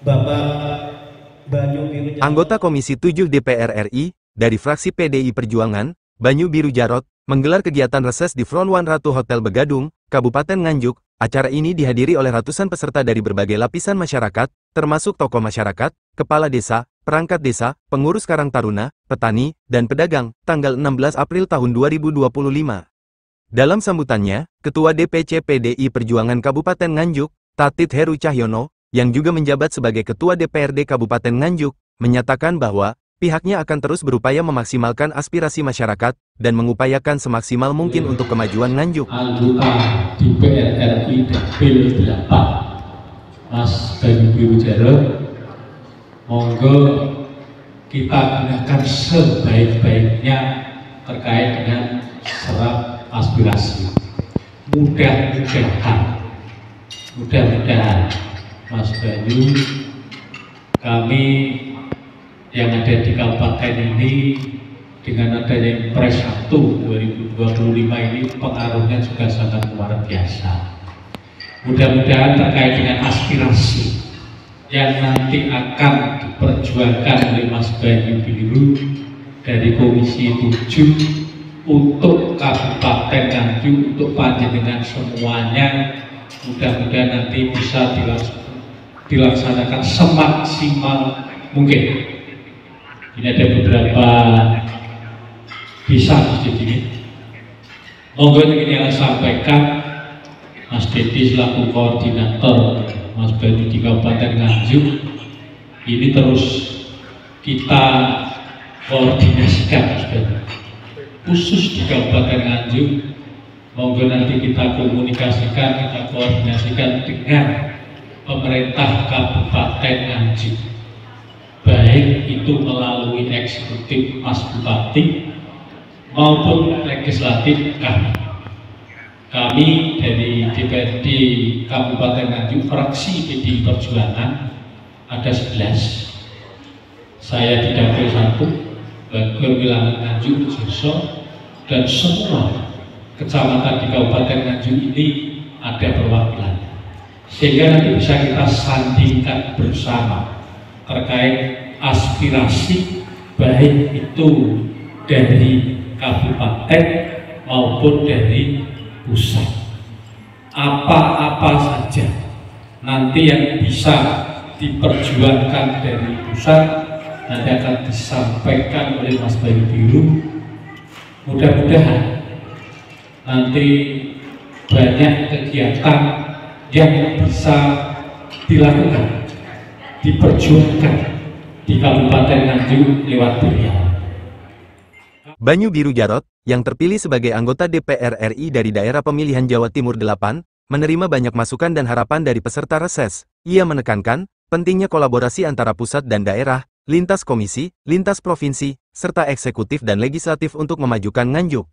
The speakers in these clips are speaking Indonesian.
Bapak Banyu Biru Jarot. Anggota Komisi 7 DPR RI, dari fraksi PDI Perjuangan, Banyu Biru Jarot, menggelar kegiatan reses di Front One Ratu Hotel Begadung, Kabupaten Nganjuk. Acara ini dihadiri oleh ratusan peserta dari berbagai lapisan masyarakat, termasuk tokoh masyarakat, kepala desa, perangkat desa, pengurus Karang Taruna, petani, dan pedagang, tanggal 16 April tahun 2025. Dalam sambutannya, Ketua DPC PDI Perjuangan Kabupaten Nganjuk, Tatit Heru Cahyono, yang juga menjabat sebagai Ketua DPRD Kabupaten Nganjuk, menyatakan bahwa pihaknya akan terus berupaya memaksimalkan aspirasi masyarakat dan mengupayakan semaksimal mungkin untuk kemajuan Nganjuk. Anggota DPR RI Dapil 8, Mas Banyu Biru Jarot, monggo kita gunakan sebaik-baiknya terkait dengan serap aspirasi. Mudah-mudahan Mas Banyu, kami yang ada di kabupaten ini dengan adanya Impres 1 2025 ini pengaruhnya juga sangat luar biasa. Mudah-mudahan terkait dengan aspirasi yang nanti akan diperjuangkan oleh Mas Banyu Biru dari Komisi 7 untuk Kabupaten Nganjuk, untuk panjenengan semuanya, mudah-mudahan nanti bisa dilaksanakan semaksimal mungkin. Ini ada beberapa desa di sini. Monggo ini yang sampaikan Mas Dedi selaku koordinator Mas Banyu di Kabupaten Nganjuk. Ini terus kita koordinasikan Mas Banyu. Khusus di Kabupaten Nganjuk, monggo nanti kita komunikasikan, kita koordinasikan dengan pemerintah Kabupaten Nganjuk. Baik itu melalui eksekutif Mas Bupati maupun legislatif kami. Kami dari DPRD Kabupaten Nganjuk, fraksi PDI Perjuangan ada 11. Saya di Dapil 1, Bagor Wilangan Nganjuk, Joso, dan semua kecamatan di Kabupaten Nganjuk ini ada perwakilan. Sehingga nanti bisa kita sandingkan bersama terkait aspirasi baik itu dari kabupaten maupun dari pusat. Apa-apa saja nanti yang bisa diperjuangkan dari pusat nanti akan disampaikan oleh Mas Banyu Biru. Mudah-mudahan nanti banyak kegiatan yang bisa dilakukan, diperjuangkan di Kabupaten Nganjuk lewat beliau. Banyu Biru Jarot, yang terpilih sebagai anggota DPR RI dari daerah pemilihan Jawa Timur 8, menerima banyak masukan dan harapan dari peserta reses. Ia menekankan pentingnya kolaborasi antara pusat dan daerah, lintas komisi, lintas provinsi, serta eksekutif dan legislatif untuk memajukan Nganjuk.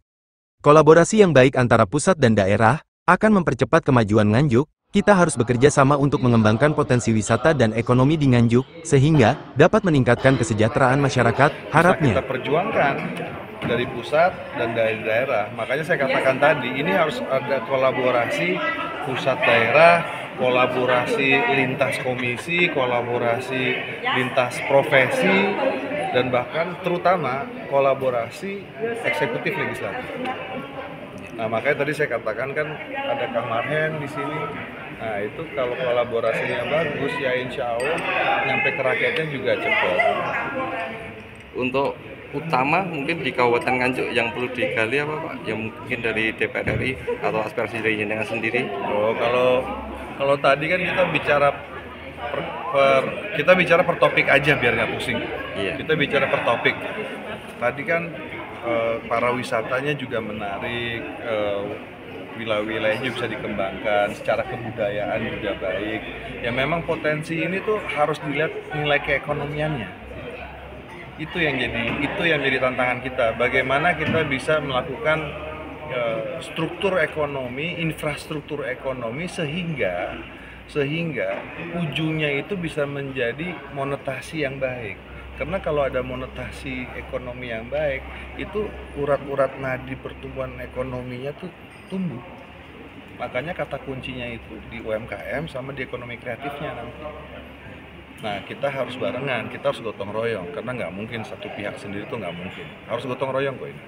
Kolaborasi yang baik antara pusat dan daerah akan mempercepat kemajuan Nganjuk. Kita harus bekerja sama untuk mengembangkan potensi wisata dan ekonomi di Nganjuk, sehingga dapat meningkatkan kesejahteraan masyarakat, harapnya. Kita perjuangkan dari pusat dan dari daerah. Makanya saya katakan tadi, ini harus ada kolaborasi pusat daerah, kolaborasi lintas komisi, kolaborasi lintas profesi, dan bahkan terutama kolaborasi eksekutif legislatif. Nah, makanya tadi saya katakan kan ada Kang Marhen di sini. Nah, itu kalau kolaborasinya bagus ya insya Allah nyampe ke rakyatnya juga cepat. Untuk utama mungkin di Kabupaten Nganjuk yang perlu digali apa Pak? Yang mungkin dari DPR RI atau aspirasi dari jenengan sendiri? Oh, kalau tadi kan kita bicara per topik aja biar nggak pusing. Iya. Kita bicara per topik. Tadi kan para wisatanya juga menarik, wilayah-wilayahnya bisa dikembangkan, secara kebudayaan juga baik. Ya memang potensi ini tuh harus dilihat nilai keekonomiannya. Itu yang jadi tantangan kita. Bagaimana kita bisa melakukan struktur ekonomi, infrastruktur ekonomi sehingga ujungnya itu bisa menjadi monetasi yang baik. Karena kalau ada monetasi ekonomi yang baik, itu urat-urat nadi pertumbuhan ekonominya tuh tumbuh. Makanya kata kuncinya itu di UMKM sama di ekonomi kreatifnya nanti. Nah, kita harus barengan, kita harus gotong royong, karena nggak mungkin satu pihak sendiri tuh nggak mungkin. Harus gotong royong kok ini.